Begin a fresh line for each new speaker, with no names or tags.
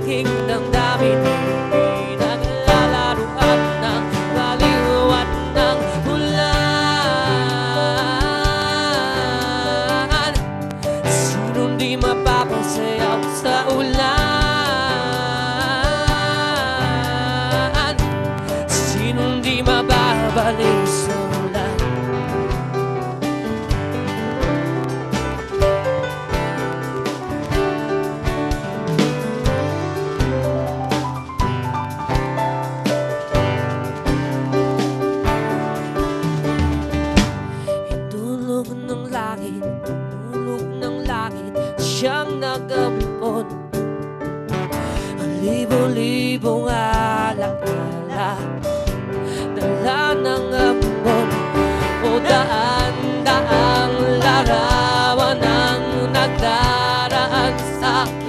aking damdamin, pinaglalaruan ng baliw at ng ulan. Sinong di mapapasayaw sa ulan? Sinong di mababaliw sa ulan? Tulog ng langit, siyang nag-ampon. Ang libo-libong alaala, dala ng ampon. O daan-daang larawan ang nagdaraan sa akin.